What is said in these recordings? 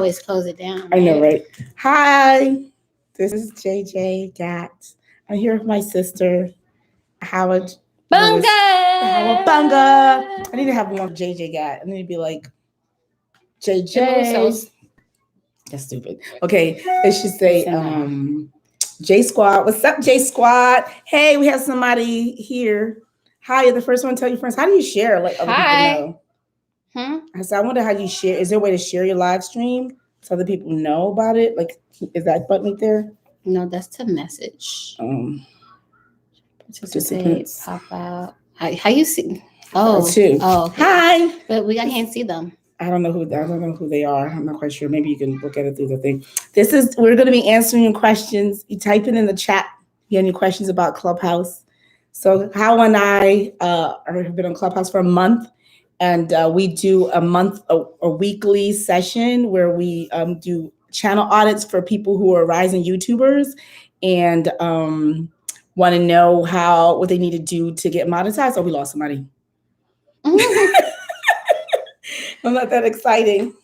always close it down. Right? I know, right? Hi, this is JJ Ghatt. I'm here with my sister, Howard Bunga. Howard Bunga. I need to have one JJ Ghatt. I need to be like JJ. That's stupid. Okay, it should say J Squad. What's up, J Squad? Hey, we have somebody here. Hi, you're the first one to tell your friends. How do you share? Like other people know. I said, I wonder how you share. Is there a way to share your live stream so other people know about it? Like, is that button right there? No, that's to message. Participate, pop out. How you see? Okay. Hi. But I can't see them. I don't know who they are. I'm not quite sure. Maybe you can look at it through the thing. We're going to be answering your questions. You type it in the chat. You have any questions about Clubhouse? So Hal and I have been on Clubhouse for a month, and we do a weekly session where we do channel audits for people who are rising YouTubers and want to know what they need to do to get monetized. Oh, we lost somebody. I'm not that exciting.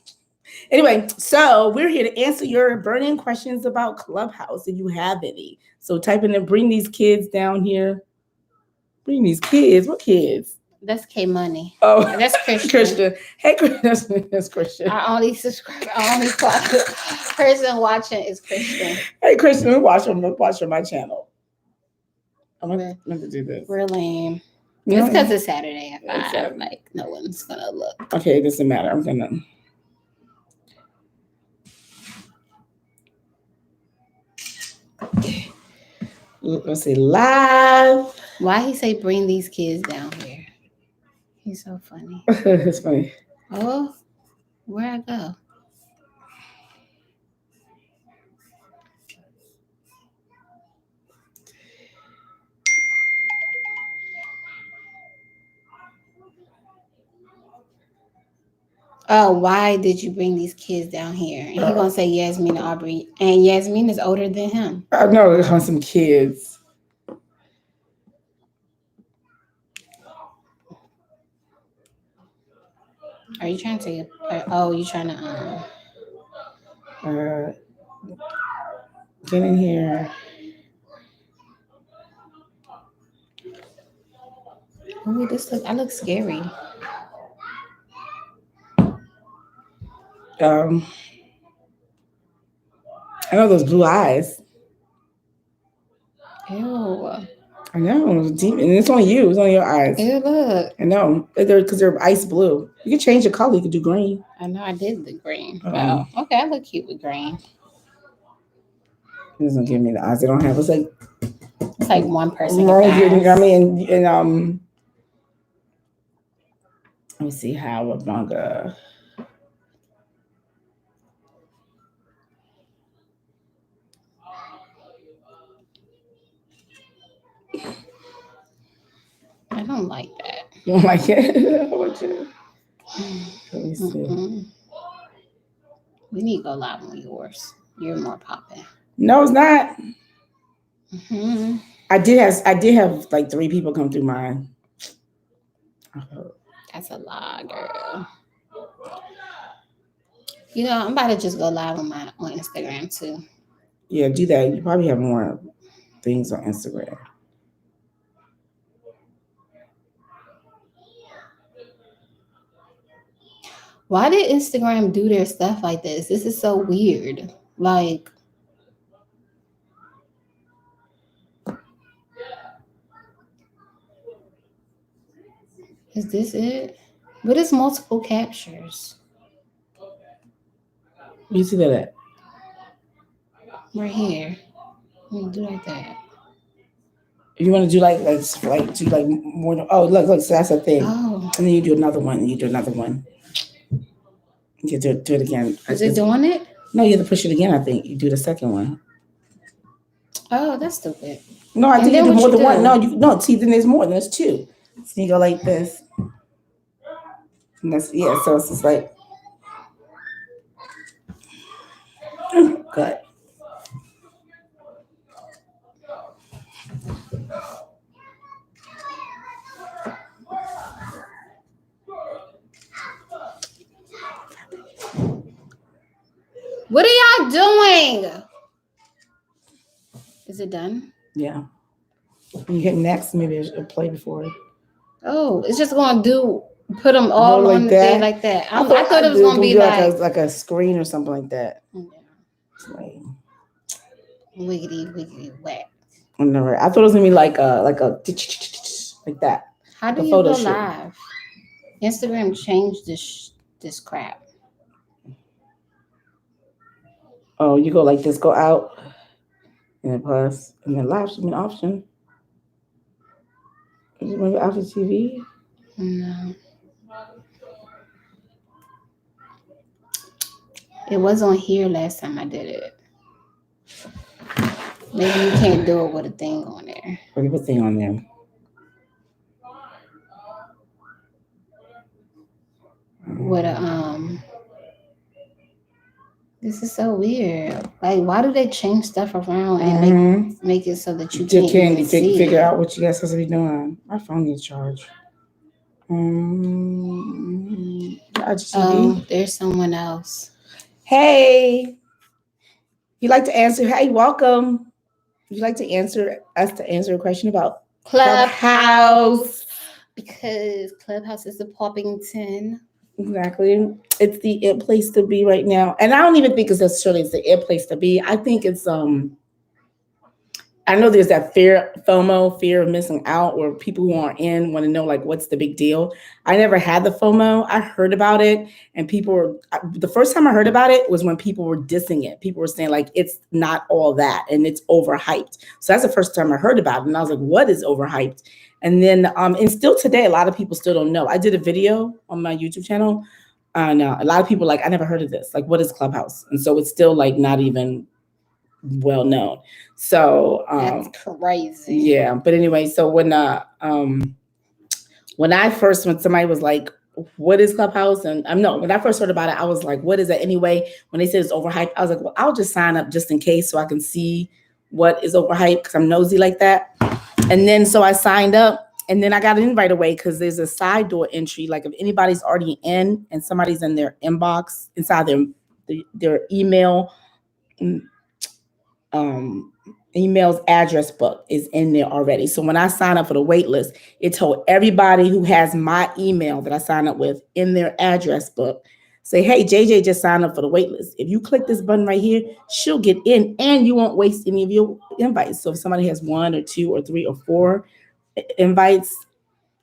Anyway, so we're here to answer your burning questions about Clubhouse if you have any. So type in and bring these kids down here. Bring these kids. What kids? That's K Money. Oh, that's Christian. Hey, that's Christian. Our only person watching is Christian. Hey, Christian, watch on my channel. I'm going to do this. We're lame. It's because it's Saturday at 5. Like, no one's going to look. Okay, it doesn't matter. I'm going to... Let's see, live. Why he say bring these kids down here? He's so funny. It's funny. Oh, where I go? Oh, why did you bring these kids down here? And he's going to say Yasmin Aubrey. And Yasmin is older than him. I know, it's on some kids. Are you trying to... you're trying to... get in here. Oh, I look scary. I know those blue eyes. Ew. I know, it's deep, and it's on you. It's on your eyes. Ew, look. I know, because they're ice blue. You can change the color. You can do green. I know, I did the green. Oh, okay, I look cute with green. It doesn't give me the eyes. They don't have. It's like one person. You know what I mean? And let me see how a manga. I don't like that. You don't like it? How about you? Let me see. We need to go live on yours. You're more popping. No, it's not. Mm-hmm. I did have like 3 people come through mine. That's a lot, girl. You know, I'm about to just go live on Instagram too. Yeah, do that. You probably have more things on Instagram. Why did Instagram do their stuff like this? This is so weird. Like, is this it? What is multiple captures? Where you see that at? Right here. Let me do like that. You want to do like more than, oh, look, so that's a thing. Oh. And then you do another one, and you do another one. You do it again. Is it doing it? No, you have to push it again, I think. You do the second one. Oh, that's stupid. No, I think you do more than one. No, see, then there's more. There's 2. So you go like this. And that's, so it's just like, good. What are y'all doing? Is it done? Yeah. When you hit next, maybe it'll play before it. Oh, it's just gonna put them all like on that? there like that. I thought thought it was gonna be like a screen or something like that. yeah, It's like, wiggity wiggity whack. I thought it was gonna be like a like that. How do The you photo go shoot. live? Instagram changed this crap. Oh, you go like this, go out, and then plus, and then live stream an option. Is it maybe after TV? No, it was on here last time I did it. Maybe you can't do it with a thing on there. What a thing on there. With a This is so weird. Like, why do they change stuff around and make it so that you can't even see figure it? out what you guys supposed to be doing? My phone needs charge. There's someone else. Hey, you like to answer? Hey, welcome. Would you like to answer a question about Clubhouse? Because Clubhouse is the Poppington. Exactly. It's the it place to be right now. And I don't even think it's necessarily the it place to be. I think it's I know there's that FOMO, fear of missing out, where people who aren't in want to know like what's the big deal. I never had the FOMO. I heard about it, and the first time I heard about it was when people were dissing it. People were saying like it's not all that and it's overhyped. So that's the first time I heard about it, and I was like, what is overhyped? And then and still today, a lot of people still don't know. I did a video on my YouTube channel, and a lot of people like, I never heard of this. Like, what is Clubhouse? And so it's still like not even well known. So that's crazy. Yeah, but anyway, so when I first, when somebody was like, what is Clubhouse? And when I first heard about it, I was like, what is it anyway? When they said it's overhyped, I was like, well, I'll just sign up just in case so I can see what is overhyped, because I'm nosy like that. And then so I signed up, and then I got in right away because there's a side door entry. Like if anybody's already in and somebody's in their inbox, inside their email, email's address book is in there already. So when I sign up for the wait list, it told everybody who has my email that I signed up with in their address book, say, hey, JJ just signed up for the wait list. If you click this button right here, she'll get in and you won't waste any of your invites. So if somebody has 1 or 2 or 3 or 4 invites,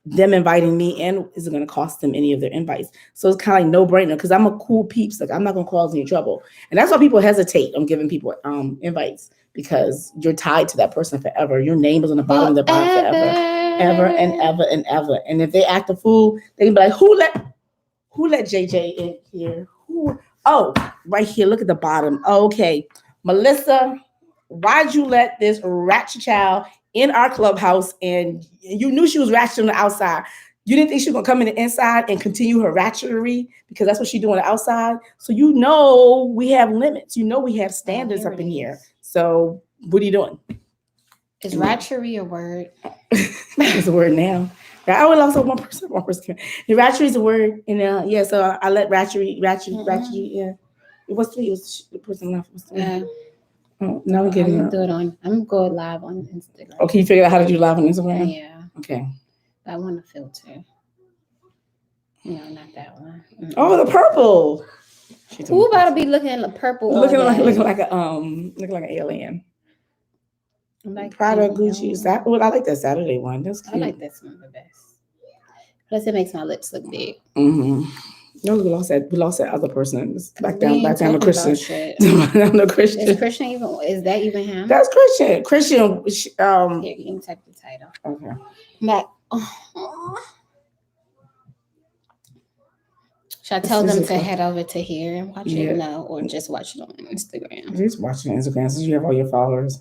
them inviting me in isn't going to cost them any of their invites. So it's kind of like no brainer, because I'm a cool peeps. Like I'm not going to cause any trouble. And that's why people hesitate on giving people invites, because you're tied to that person forever. Your name is on the bottom of the bottom forever, ever and ever and ever. And if they act a fool, they can be like, who let JJ in here? Who? Oh, right here. Look at the bottom. Okay, Melissa, why'd you let this ratchet child in our clubhouse? And you knew she was ratchet on the outside. You didn't think she was gonna come in the inside and continue her ratchetery, because that's what she doing on the outside. So we have limits. We have standards up in here. So what are you doing? Is ratchery a word? It's a word now. I would also one person. The ratchery is a word, yeah. So I let ratchery. Yeah. It was 3. It was the person left. Was 3. Oh, now we're getting. I'm gonna go live on Instagram. Okay, you figured out how to do live on Instagram? Yeah. Okay. I want a filter. No, not that one. Mm-mm. Oh, the purple. Who about to be looking at the purple? Looking like an alien. Like Prada, Gucci. Is that? Well, I like that Saturday one. That's cute. I like this one the best. Plus, it makes my lips look big. Mm-hmm. No, we lost that other person. Back down the Christian. No Christian. Is Christian even? Is that even him? That's Christian. Christian. Here, you can type the title. Okay. Back. Should I tell them to head over to here and watch it? No, or just watch it on Instagram? Just watch it on Instagram since you have all your followers.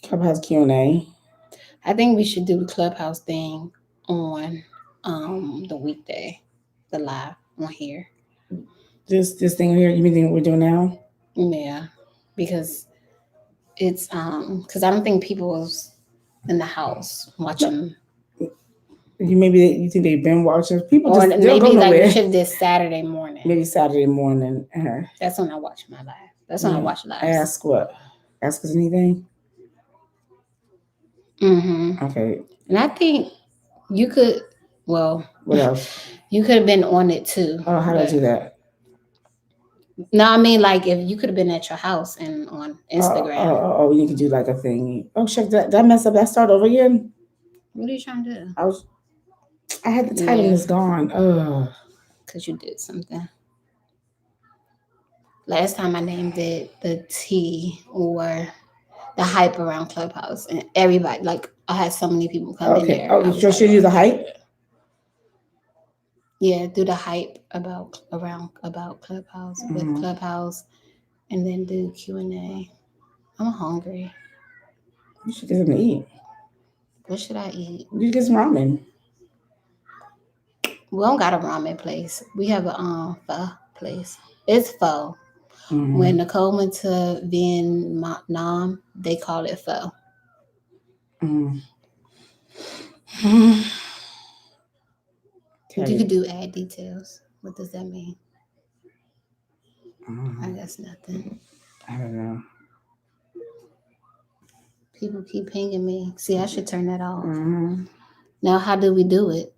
Clubhouse QA. I think we should do the Clubhouse thing on the weekday, the live on here. This thing here, you mean we're doing now? Yeah, because it's because I don't think people was in the house watching. You think they've been watching? People Or just they don't go maybe like we nowhere. should have did Saturday morning. Maybe Saturday morning. That's when I watch my live. That's when I watch lives. Ask what? Ask us anything. Okay. And I think you could. Well, What else? you could have been on it too. Oh, how do I do that? No, I mean like if you could have been at your house and on Instagram. Oh, you can do like a thing. Oh, check that. That mess up. That start over again. What are you trying to do? I had the title and it's gone. Oh. Because you did something. Last time I named it the T or the hype around Clubhouse, and everybody like I had so many people come in there. Oh, you should use the hype. Yeah, do the hype about Clubhouse with Clubhouse, and then do Q&A. I'm hungry. You should get something to eat. What should I eat? You get some ramen. We don't got a ramen place. We have a pho place. It's pho. When Nicole went to Vietnam, they call it pho. You could do add details. What does that mean? I guess nothing. I don't know. People keep pinging me. See, I should turn that off. Now, how do we do it?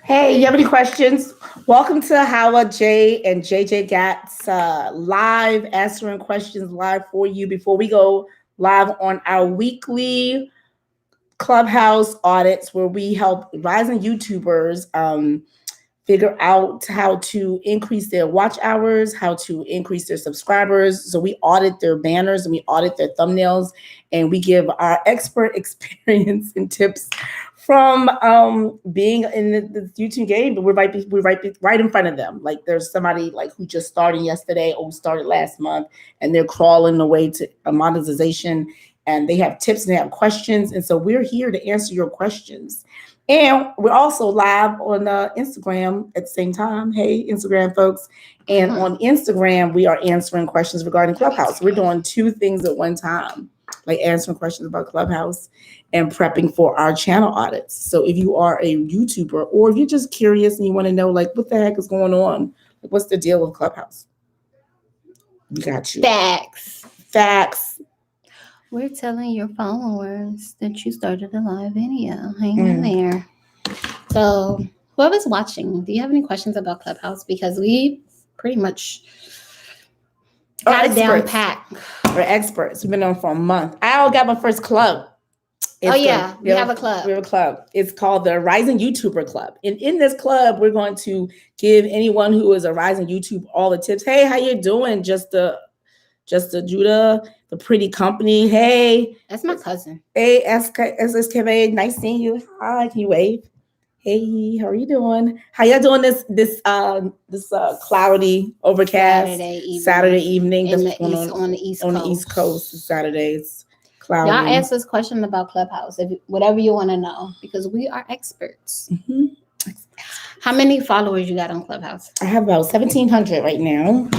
Hey, you have any questions? Welcome to Howard J and JJ Ghatt's live answering questions live for you before we go live on our weekly Clubhouse audits where we help rising YouTubers figure out how to increase their watch hours, how to increase their subscribers. So we audit their banners and we audit their thumbnails and we give our expert experience and tips from being in the YouTube game, but we're right in front of them. Like there's somebody like who just started yesterday or who started last month, and they're crawling the way to a monetization, and they have tips and they have questions, and so we're here to answer your questions. And we're also live on Instagram at the same time. Hey, Instagram folks. And on Instagram, we are answering questions regarding Clubhouse. We're doing two things at one time, like answering questions about Clubhouse and prepping for our channel audits. So if you are a YouTuber or if you're just curious and you want to know, like, what the heck is going on? Like, what's the deal with Clubhouse? We got you. Facts. We're telling your followers that you started a live video. Hang in there. So whoever's watching, do you have any questions about Clubhouse? Because we pretty much got it down pat. We're experts. We've been on for a month. I got my first club. We have a club. We have a club. It's called the Rising YouTuber Club. And in this club, we're going to give anyone who is a rising YouTuber all the tips. Hey, how you doing? Just the Judah, the pretty company. Hey. That's my cousin. Hey, SSKV. Nice seeing you. Hi, can you wave? Hey, how are you doing? How y'all doing this cloudy, overcast Saturday evening on the East Coast. Saturdays. Cloudy. Y'all ask us questions about Clubhouse, whatever you want to know, because we are experts. How many followers you got on Clubhouse? I have about 1,700 right now,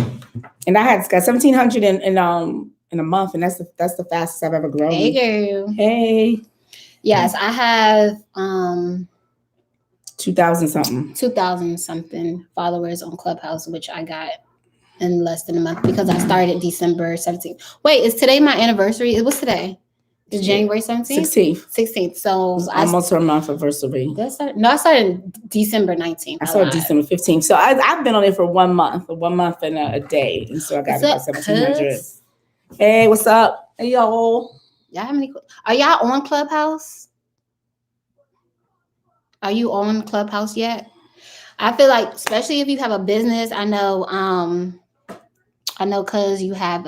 and I got 1,700 in a month, and that's the fastest I've ever grown. Hey, girl. Hey. Yes, I have 2,000 something followers on Clubhouse, which I got in less than a month because I started December 17th. Wait, is today my anniversary? It was today. It's January 17th? 16th. So almost a month anniversary. I started December 19th. I started December 15th. So I've been on it for 1 month and a day. And so I got about 1,700. Hey, what's up? Hey, y'all. Are y'all on Clubhouse? Are you on Clubhouse yet? I feel like, especially if you have a business, I know because you have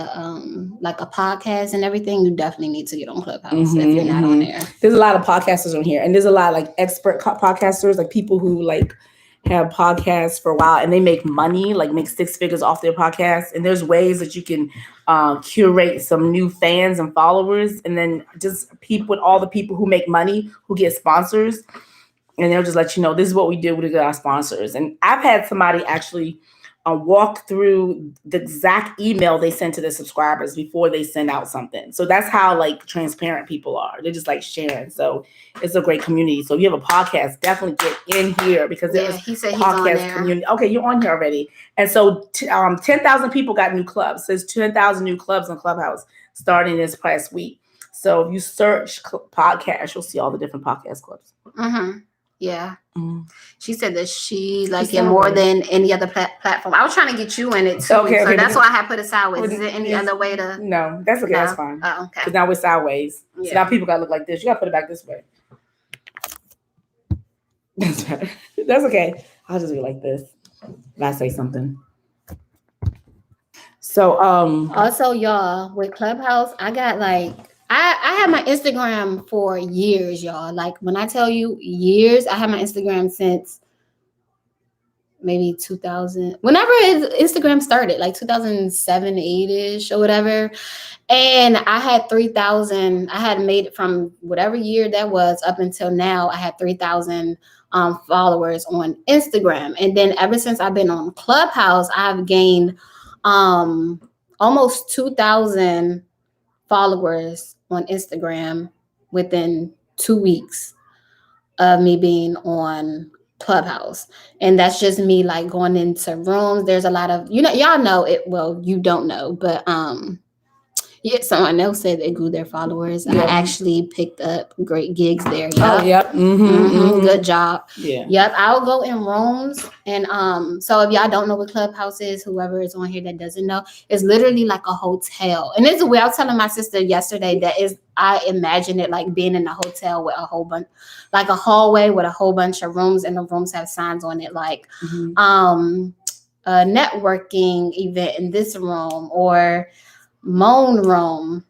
like a podcast and everything, you definitely need to get on Clubhouse if you're not on there. There's a lot of podcasters on here, and there's a lot of like expert podcasters, like people who like have podcasts for a while and they make money, like make 6 figures off their podcast. And there's ways that you can curate some new fans and followers, and then just all the people who make money, who get sponsors. And they'll just let you know, this is what we do to get our sponsors. And I've had somebody actually walk through the exact email they send to their subscribers before they send out something. So that's how like transparent people are. They're just like sharing. So it's a great community. So if you have a podcast, definitely get in here because there's he said podcast community. Okay, you're on here already. And so 10,000 people got new clubs. There's 10,000 new clubs on Clubhouse starting this past week. So if you search podcast, you'll see all the different podcast clubs. Mm-hmm. Yeah. Mm. She said that she like it more than any other platform. I was trying to get you in it too. Okay, so that's why I had put it sideways. Is there any other way to? No, that's okay. No? That's fine. Oh, okay. Because now we're sideways. Yeah. So now people got to look like this. You got to put it back this way. That's better. That's okay. I'll just be like this if I say something. So also y'all with Clubhouse, I got like I had my Instagram for years, y'all. Like when I tell you years, I had my Instagram since maybe 2000, whenever Instagram started, like 2007, 8-ish or whatever. And I had 3,000. I had made it from whatever year that was up until now. I had 3,000 followers on Instagram. And then ever since I've been on Clubhouse, I've gained almost 2,000 followers on Instagram within 2 weeks of me being on Clubhouse. And that's just me like going into rooms. There's a lot of, y'all know it. Well, you don't know, but yeah, someone else said they grew their followers. Yeah. I actually picked up great gigs there. Yep. Oh, yep. Good job. Yeah. Yep. I'll go in rooms. And so if y'all don't know what Clubhouse is, whoever is on here that doesn't know, it's literally like a hotel. And it's weird. I was telling my sister yesterday I imagine it like being in a hotel with a whole bunch, like a hallway with a whole bunch of rooms, and the rooms have signs on it like a networking event in this room or moan room.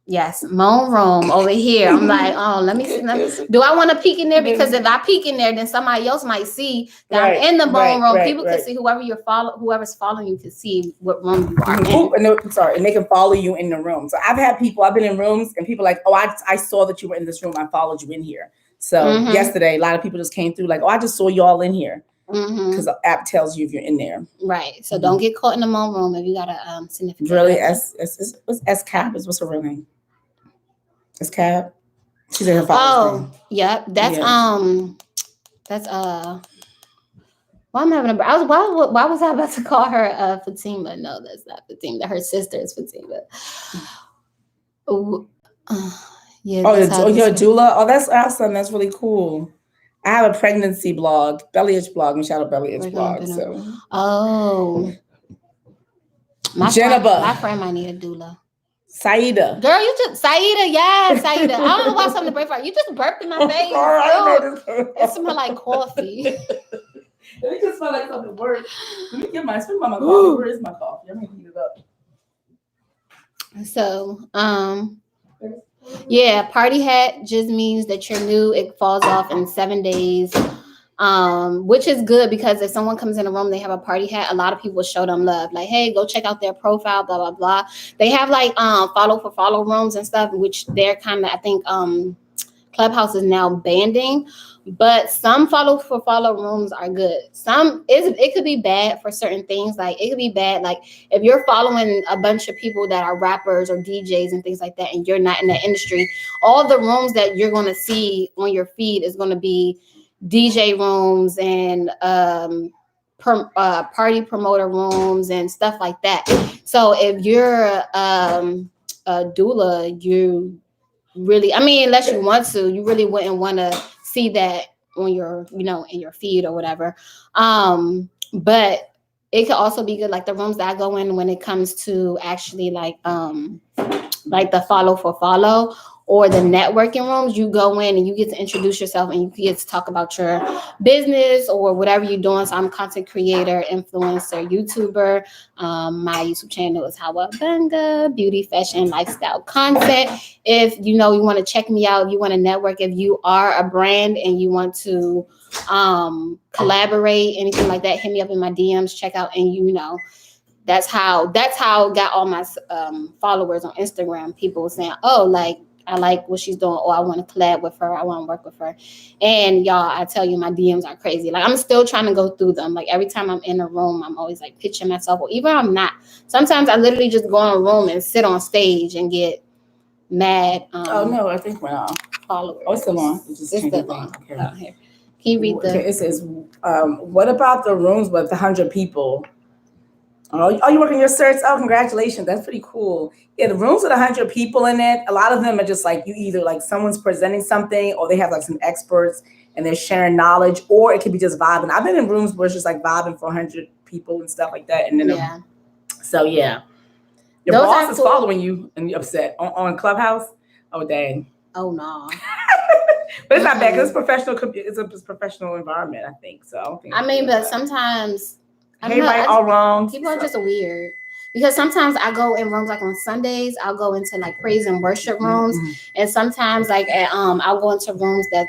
Yes, moan room over here. I'm like, oh, let me see. Do I want to peek in there? Because if I peek in there, then somebody else might see that I'm in the moan room. People can see whoever's following you can see what room you are in. And they can follow you in the room. So I've been in rooms and people like, oh, I saw that you were in this room. I followed you in here. So yesterday, a lot of people just came through like, oh, I just saw y'all in here. Because the app tells you if you're in there. Right. So don't get caught in the moan room if you got a significant. Really? What's Cab? Is what's her real name? It's Cab. She's in her father's name. Yep. That's why I'm having why was I about to call her Fatima? No, that's not Fatima. Her sister is Fatima. Yeah. You're a doula? Oh, that's awesome. That's really cool. I have a pregnancy blog, Belly Itch blog, Michelle Belly Itch blog. So, my friend might need a doula. Saida. Girl, Saida, yes, Saida. I don't know why something to break for. You just burped in my face. It smells like coffee. It just smells like something worse. Let me get my coffee. Where is my coffee? I'm gonna heat it up. So, yeah, party hat just means that you're new. It falls off in 7 days, which is good because if someone comes in a room, they have a party hat, a lot of people show them love. Like, hey, go check out their profile, blah, blah, blah. They have like follow for follow rooms and stuff, which they're kind of, I think Clubhouse is now banding. But some follow for follow rooms are good. It could be bad for certain things. Like it could be bad. Like if you're following a bunch of people that are rappers or DJs and things like that, and you're not in that industry, all the rooms that you're going to see on your feed is going to be DJ rooms and party promoter rooms and stuff like that. So if you're a doula, you really, unless you want to, you really wouldn't want to see that on your, in your feed or whatever. But it could also be good, like the rooms that I go in when it comes to actually like the follow for follow or the networking rooms. You go in and you get to introduce yourself and you get to talk about your business or whatever you're doing. So I'm a content creator, influencer, YouTuber. My YouTube channel is Hawa Banga, beauty, fashion, lifestyle content. If you want to check me out, you want to network, if you are a brand and you want to collaborate, anything like that, hit me up in my DMs, check out, and that's how I got all my followers on Instagram. People saying, oh, like I like what she's doing, or I want to collab with her, I want to work with her. And y'all, I tell you, my DMs are crazy. Like, I'm still trying to go through them. Like, every time I'm in a room, I'm always like pitching myself, or even I'm not. Sometimes I literally just go in a room and sit on stage and get mad. Oh no, I think we're on. Followers. Oh, it's still on. It's still on. Okay. Oh, here. Can you read the? Okay, it says, what about the rooms with 100 people? Oh, you working your certs? Oh, congratulations. That's pretty cool. Yeah, the rooms with 100 people in it, a lot of them are just like you either like someone's presenting something or they have like some experts and they're sharing knowledge, or it could be just vibing. I've been in rooms where it's just like vibing for 100 people and stuff like that. And then, yeah. So yeah. Your Those boss are is cool. following you and you're upset on Clubhouse. Oh, dang. Oh, no. But it's not bad because it's a professional environment, I think. So I mean, but sometimes hey, right, all wrong. People are just weird. Because sometimes I go in rooms, like on Sundays, I'll go into like praise and worship rooms. Mm-hmm. And sometimes like I'll go into rooms that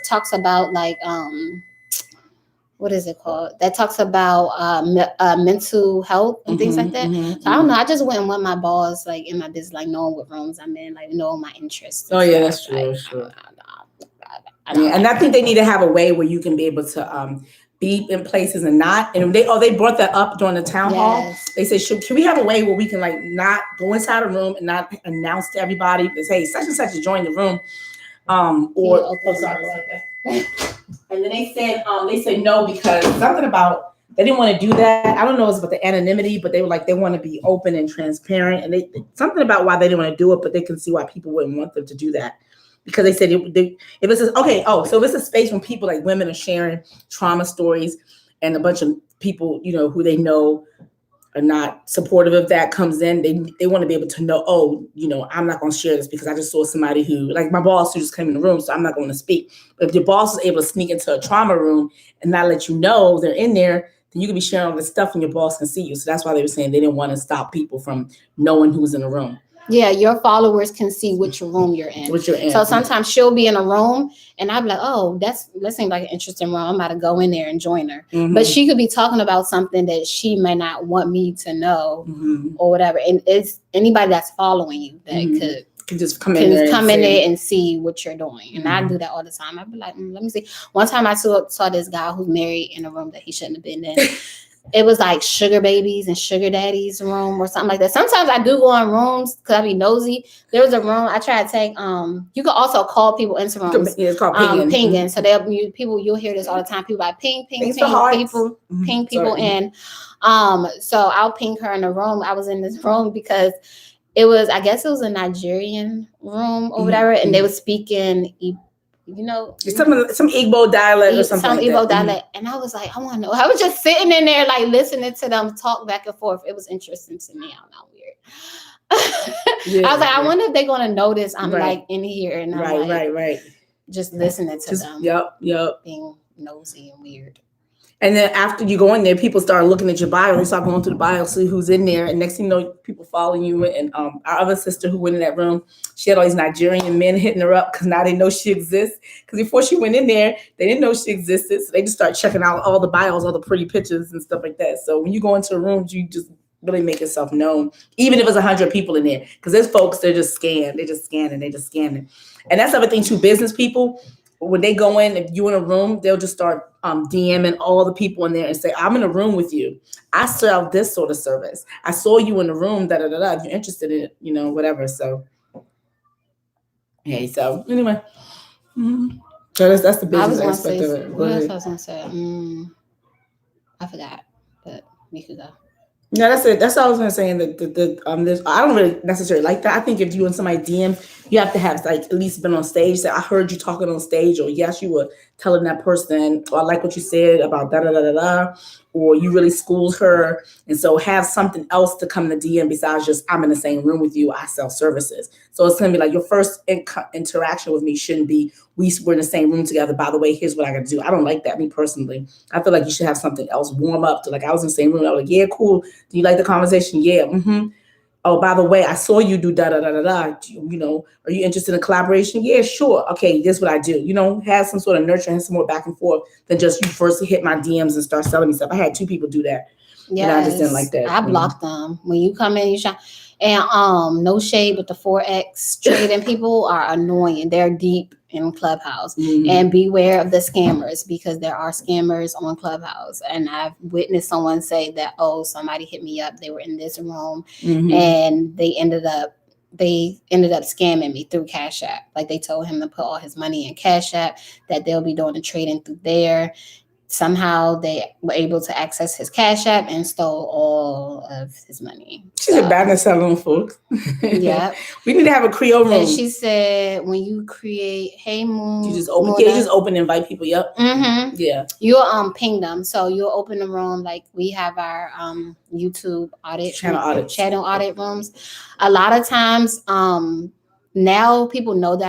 talks about like what is it called? That talks about mental health and things like that. Mm-hmm, so I don't know. I just wouldn't want my boss like in my business, like knowing what rooms I'm in, like knowing my interests. Oh yeah, that's true. Like, that's true. And I think they need to have a way where you can be able to be in places and not. And they brought that up during the town hall. They said, can we have a way where we can like not go inside a room and not announce to everybody that hey, such and such is joining the room. And then they said no because something about they didn't want to do that. I don't know if it's about the anonymity, but they were like they want to be open and transparent. And something about why they didn't want to do it, but they can see why people wouldn't want them to do that. Because they said if it's so if it's a space when people like women are sharing trauma stories and a bunch of people, you know, who they know are not supportive of that comes in, they want to be able to know, oh, you know, I'm not going to share this because I just saw somebody who, like my boss who just came in the room, so I'm not going to speak. But if your boss is able to sneak into a trauma room and not let you know they're in there, then you can be sharing all this stuff and your boss can see you. So that's why they were saying they didn't want to stop people from knowing who's in the room. Yeah, your followers can see which room you're in. So sometimes she'll be in a room and I'll be like, oh, that seems like an interesting room. I'm about to go in there and join her. Mm-hmm. But she could be talking about something that she may not want me to know or whatever. And it's anybody that's following you that can just come in there and see what you're doing. And I do that all the time. I'd be like, let me see. One time I saw this guy who's married in a room that he shouldn't have been in. It was like sugar babies and sugar daddies room or something like that. Sometimes I do go in rooms because I be nosy. There was a room I tried to take. You can also call people into rooms. Yeah, it's called pinging. So you'll hear this all the time. People like ping people in. So I'll ping her in the room. I was in this room because I guess it was a Nigerian room or whatever, and they were speaking. You know, some Igbo dialect or something. Some Igbo dialect, and I was like, I want to know. I was just sitting in there, like listening to them talk back and forth. It was interesting to me. I'm not weird. I was like, I wonder if they're gonna notice I'm like in here and I'm like, just listening to them. Yep. Being nosy and weird. And then after you go in there, people start looking at your bio. They start going through the bio, see who's in there. And next thing you know, people following you. And our other sister who went in that room, she had all these Nigerian men hitting her up because now they know she exists. Because before she went in there, they didn't know she existed. So they just start checking out all the bios, all the pretty pictures and stuff like that. So when you go into rooms, you just really make yourself known, even if it's 100 people in there. Because there's folks, they're just scanning. And that's the other thing too, business people. When they go in, if you're in a room, they'll just start DMing all the people in there and say, I'm in a room with you. I sell this sort of service. I saw you in the room, da-da-da-da. If you're interested in it, you know, whatever. So, hey, so anyway. Mm-hmm. So that's the business aspect of it. What else I was going to say? I forgot, but we could go. No, that's it. That's all I was gonna say. I don't really necessarily like that. I think if you and somebody DM, you have to have like at least been on stage. Say, I heard you talking on stage, or yes, you were telling that person, or I like what you said about da da da da da, or you really schooled her, and so have something else to come in the DM besides just I'm in the same room with you. I sell services, so it's gonna be like your first interaction with me shouldn't be we're in the same room together. By the way, here's what I got to do. I don't like that, me personally. I feel like you should have something else warm up to like I was in the same room. I was like, yeah, cool. Do you like the conversation? Yeah. Mm-hmm. Oh, by the way, I saw you do da da da da da. You know, are you interested in collaboration? Yeah, sure. Okay, this is what I do. You know, have some sort of nurture and some more back and forth than just you first hit my DMs and start selling me stuff. I had 2 people do that. Yeah, I just didn't like that. I blocked them. When you come in, you shop. And no shade, but the Forex trading people are annoying. They're deep in Clubhouse. And beware of the scammers, because there are scammers on Clubhouse. And I've witnessed someone say that, oh, somebody hit me up. They were in this room and they ended up scamming me through Cash App. Like, they told him to put all his money in Cash App, that they'll be doing the trading through there. Somehow they were able to access his Cash App and stole all of his money. She's a bad salon, folks. Yeah. We need to have a Creole room. And she said, when you create, hey Moon, you just open, and invite people. Yep. Yeah. You'll ping them. So you'll open the room. Like, we have our YouTube channel audit rooms. A lot of times, now people know that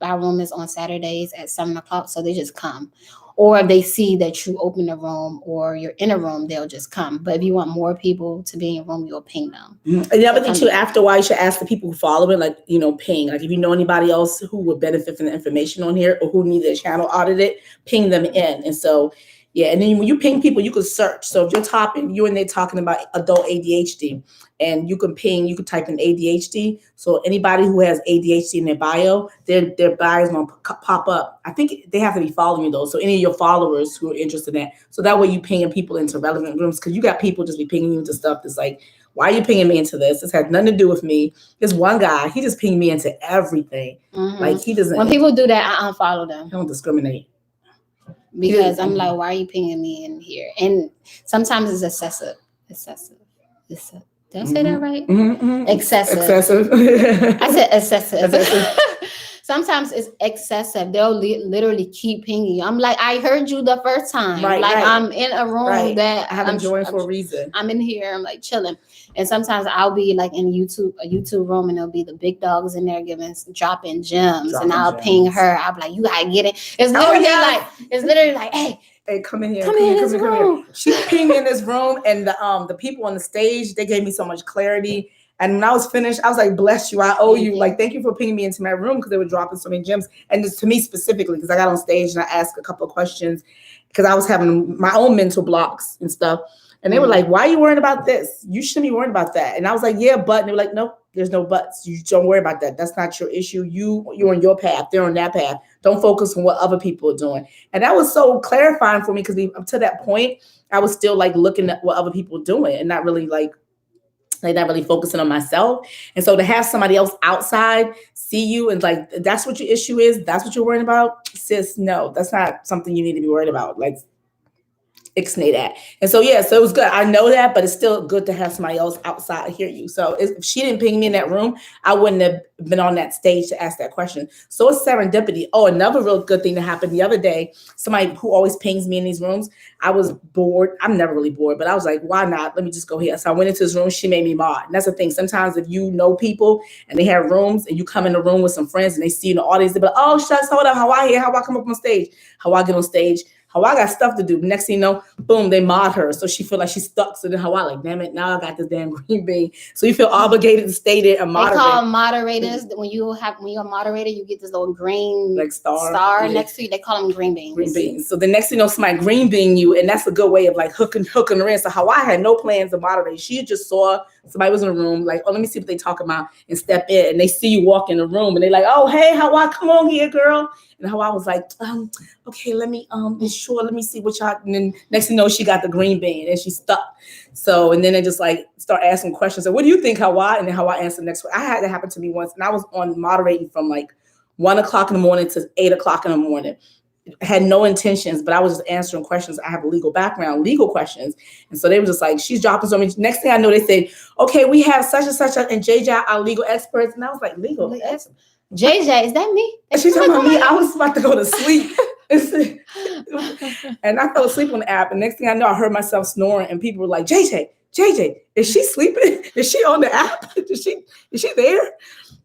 our room is on Saturdays at 7:00, so they just come. Or if they see that you open a room or you're in a room, they'll just come. But if you want more people to be in a room, you'll ping them. And the other thing too, after a while, you should ask the people who follow it, like, ping. Like, if you know anybody else who would benefit from the information on here or who need their channel audited, ping them in. And so, yeah. And then when you ping people, you can search. So if you're in there talking about adult ADHD, and you can type in ADHD. So anybody who has ADHD in their bio, their bio is going to pop up. I think they have to be following you though. So any of your followers who are interested in that. So that way you pinging people into relevant rooms, because you got people just be pinging you into stuff that's like, why are you pinging me into this? This had nothing to do with me. This one guy, he just pinged me into everything. Like, he doesn't. When people do that, I unfollow them. He don't discriminate. Because I'm like, why are you pinging me in here? And sometimes it's excessive. Did I say that right? Excessive. I said excessive. Sometimes it's excessive. They'll literally keep pinging you. I'm like, I heard you the first time. I'm in a room that I haven't joined for a reason. I'm in here. I'm like chilling. And sometimes I'll be like in a YouTube room, and there'll be the big dogs in there dropping gems. And I'll ping her. I'll be like, you gotta get it. It's literally like, hey, come in here. Come here. She pinged me in this room, and the people on the stage, they gave me so much clarity. And when I was finished, I was like, bless you. I owe you. Like, thank you for pinging me into my room, because they were dropping so many gems. And just to me specifically, because I got on stage and I asked a couple of questions, because I was having my own mental blocks and stuff. And they were like, why are you worrying about this? You shouldn't be worrying about that. And I was like, yeah, but. And they were like, nope, there's no buts. You don't worry about that. That's not your issue. You're on your path. They're on that path. Don't focus on what other people are doing. And that was so clarifying for me, because up to that point, I was still like looking at what other people were doing and not really not really focusing on myself. And so to have somebody else outside see you and like, that's what your issue is, that's what you're worried about, sis, no, that's not something you need to be worried about. Like, ixnay that. And so, yeah, so it was good. I know that, but it's still good to have somebody else outside hear you. So if she didn't ping me in that room, I wouldn't have been on that stage to ask that question. So it's serendipity. Oh, another real good thing that happened the other day, somebody who always pings me in these rooms, I was bored. I'm never really bored, but I was like, why not? Let me just go here. So I went into this room. She made me mod. And that's the thing. Sometimes if you know people and they have rooms and you come in the room with some friends and they see you in the audience, they'll be like, oh, shucks, hold up. How I here? How I come up on stage? How I get on stage? How I got stuff to do. Next thing you know, boom, they mod her. So she feel like she's stuck. So then how I like, damn it, now I got this damn green bean. So you feel obligated to stay there and moderate. They call moderators, when you're a moderator, you get this little green like star next to you. They call them green beans. Green beans. So the next thing you know, somebody green bean you, and that's a good way of like hooking her in. So how I had no plans to moderate. She just saw somebody was in the room, like, oh, let me see what they talk about, and step in, and they see you walk in the room, and they like, oh, hey, how I come on here, girl. And how I was like, okay, let me see what y'all, and then next thing you know, she got the green bean and she's stuck. So, and then they just like start asking questions. So what do you think, Hawa? And then Hawa answered the next one. I had that happen to me once, and I was on moderating from like 1:00 in the morning to 8:00 in the morning. I had no intentions, but I was just answering questions. I have a legal background, legal questions. And so they were just like, she's dropping so many. Next thing I know, they said, okay, we have such and such, and JJ, our legal experts. And I was like, legal experts? JJ, is that me? And she's talking about me. I was about to go to sleep. And I fell asleep on the app. And next thing I know, I heard myself snoring. And people were like, JJ, is she sleeping? Is she on the app? Is she there?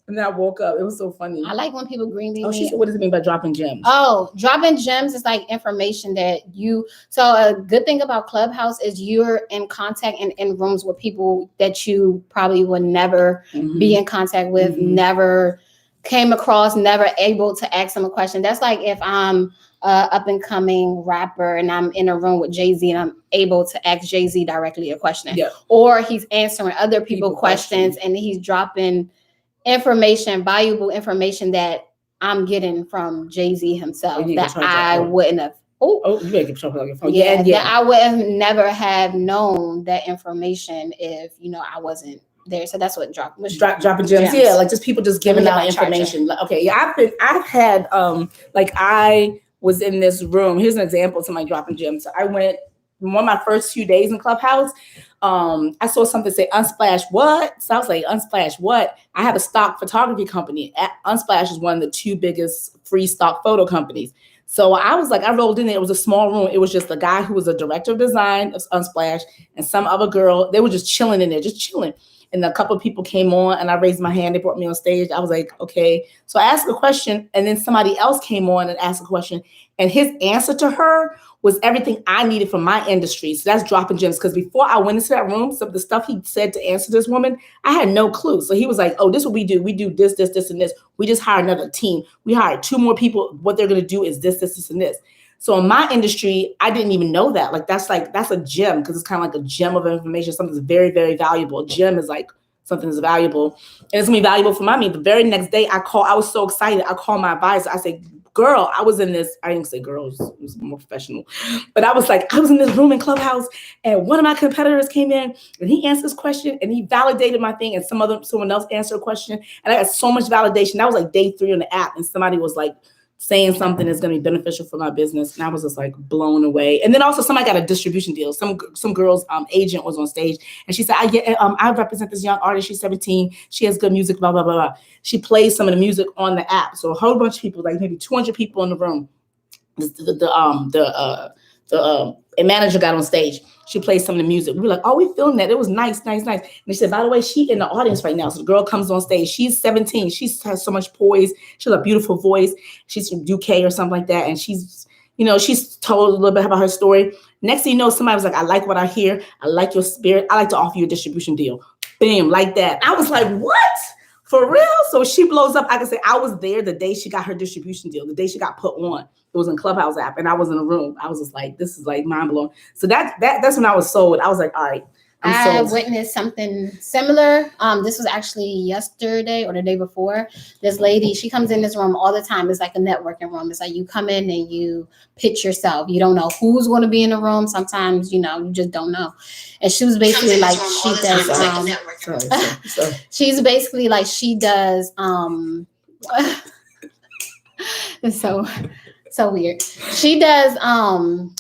And then I woke up. It was so funny. I like when people green bean. Oh, she said, what does it mean by dropping gems? Oh, dropping gems is like information that so a good thing about Clubhouse is you're in contact and in rooms with people that you probably would never be in contact with, never came across, never able to ask him a question. That's like if I'm up and coming rapper and I'm in a room with Jay-Z and I'm able to ask Jay-Z directly a question. Yeah. Or he's answering other people questions and he's dropping information, valuable information that I'm getting from Jay-Z himself that I wouldn't have. Oh, you better get your phone. Yeah, that I would have never have known that information if I wasn't there. So that's what dropping gems. Yeah, like just people just giving out information. Like, okay, yeah, I've had like I was in this room. Here's an example of somebody dropping gems. So I went one of my first few days in Clubhouse. I saw something say Unsplash what? So I was like, Unsplash what? I have a stock photography company. Unsplash is one of the 2 biggest free stock photo companies. So I was like, I rolled in there. It was a small room. It was just the guy who was a director of design of Unsplash and some other girl. They were just chilling in there, just chilling. And a couple of people came on and I raised my hand. They brought me on stage. I was like, okay. So I asked a question and then somebody else came on and asked a question. And his answer to her was everything I needed from my industry. So that's dropping gems. Because before I went into that room, some of the stuff he said to answer this woman, I had no clue. So he was like, oh, this is what we do. We do this, this, this, and this. We just hired another team. We hired 2 more people. What they're going to do is this, this, this, and this. So in my industry, I didn't even know that. That's a gem because it's kind of like a gem of information. Something's very, very valuable. A gem is like something that's valuable. And it's going to be valuable for me. The very next day I was so excited. I called my advisor. I said, girl, I was in this, I didn't say girls, it was more professional. But I was like, I was in this room in Clubhouse and one of my competitors came in and he answered this question and he validated my thing and someone else answered a question. And I got so much validation. That was like day 3 on the app. And somebody was like, saying something that's going to be beneficial for my business. And I was just like blown away. And then also somebody got a distribution deal. Some girl's agent was on stage and she said, I represent this young artist. She's 17. She has good music, blah, blah, blah, blah. She plays some of the music on the app. So a whole bunch of people, like maybe 200 people in the room. The manager got on stage. She played some of the music. We were like, oh, we filmed that. It was nice, nice, nice. And they said, by the way, she in the audience right now. So the girl comes on stage. She's 17. She has so much poise. She has a beautiful voice. She's from UK or something like that. And she's told a little bit about her story. Next thing you know, somebody was like, I like what I hear. I like your spirit. I like to offer you a distribution deal. Bam, like that. I was like, what? For real? So she blows up. I can say I was there the day she got her distribution deal, the day she got put on. It was in Clubhouse app, and I was in a room. I was just like, this is like mind blowing. So that's when I was sold. I was like, all right. I witnessed something similar. This was actually yesterday or the day before. This lady, she comes in this room all the time. It's like a networking room. It's like you come in and you pitch yourself. You don't know who's going to be in the room. Sometimes, you just don't know. And she was basically like, she does. She's basically like, she does. So weird. She does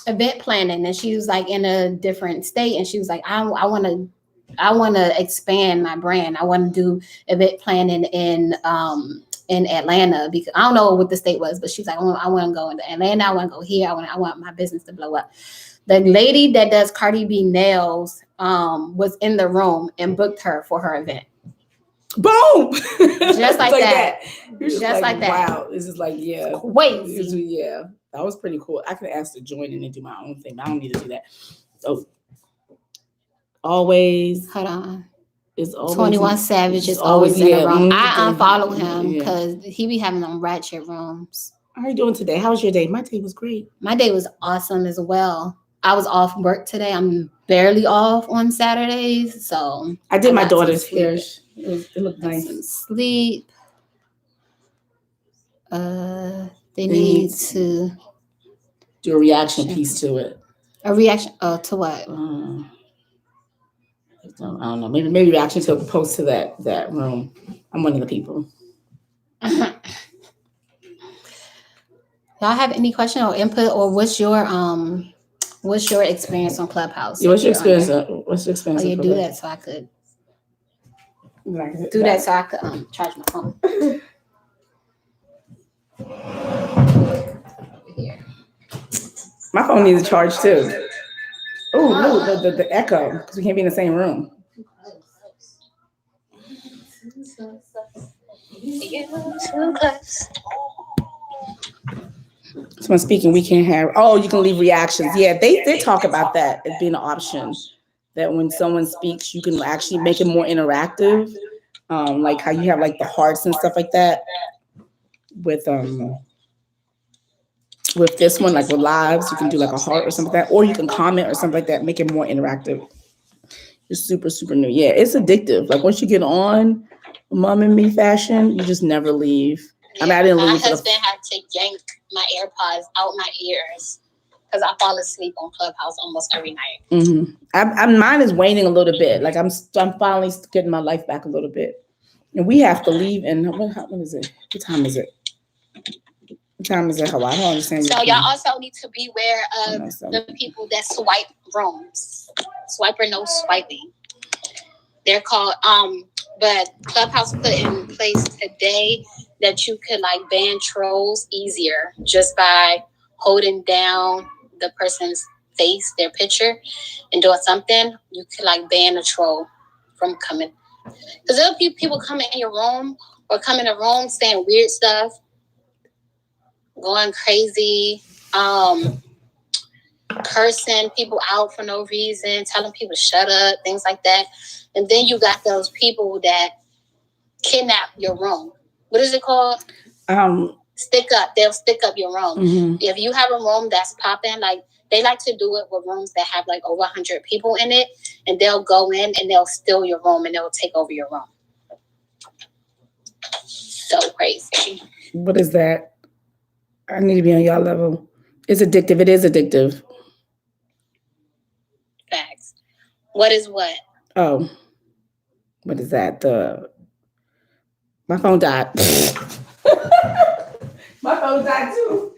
event planning, and she was like in a different state, and she was like, I want to expand my brand. I want to do event planning in Atlanta, because I don't know what the state was, but she's like, I want to go into Atlanta. I want to go here. I want my business to blow up. The lady that does Cardi B nails was in the room and booked her for her event. Boom! Just like that. Just like that. Wow. This is like, yeah. Crazy. Yeah. That was pretty cool. I could ask to join in and do my own thing, but I don't need to do that. So always. Hold on. It's always 21 Savage is always in the room. I unfollow him because he be having them ratchet rooms. How are you doing today? How was your day? My day was great. My day was awesome as well. I was off work today. I'm barely off on Saturdays, so I did my daughter's hair. It looked nice. Sleep. They need to do a reaction piece to it. A reaction? To what? I don't know. Maybe reaction to a post to that room. I'm one of the people. Y'all have any question or input, or what's your experience on Clubhouse? Yeah, what's your experience? What's your experience? Oh, you do that so I could do that so I could charge my phone. Here. My phone needs a charge too. Oh no, the echo, because we can't be in the same room. Someone speaking, we can't have. Oh, you can leave reactions. Yeah, they talk about that as being an option. That when someone speaks, you can actually make it more interactive. like how you have like the hearts and stuff like that with this one, like with lives, you can do like a heart or something like that, or you can comment or something like that, make it more interactive. It's super, super new. Yeah, it's addictive. Like once you get on Mom and Me fashion, you just never leave. Yeah, I mean, I didn't leave. My husband had to yank my AirPods out my ears because I fall asleep on Clubhouse almost every night. Mm-hmm. Mine is waning a little bit. Like I'm finally getting my life back a little bit, and we have to leave. And what is it? What time is it? What time is it? How I don't understand. So y'all also need to beware of the people that swipe rooms. Swipe or no swiping. They're called but Clubhouse put in place today that you could like ban trolls easier just by holding down the person's face, their picture, and doing something. You could like ban a troll from coming. Because there'll be people coming in your room or come in a room saying weird stuff, going crazy, cursing people out for no reason, telling people to shut up, things like that. And then you got those people that kidnap your room. What is it called? Stick up. They'll stick up your room. Mm-hmm. If you have a room that's popping, like they like to do it with rooms that have like over 100 people in it, and they'll go in and they'll steal your room and they'll take over your room. So crazy. What is that? I need to be on y'all level. It's addictive. It is addictive. Facts. What is what? Oh, what is that? My phone died. My phone died too.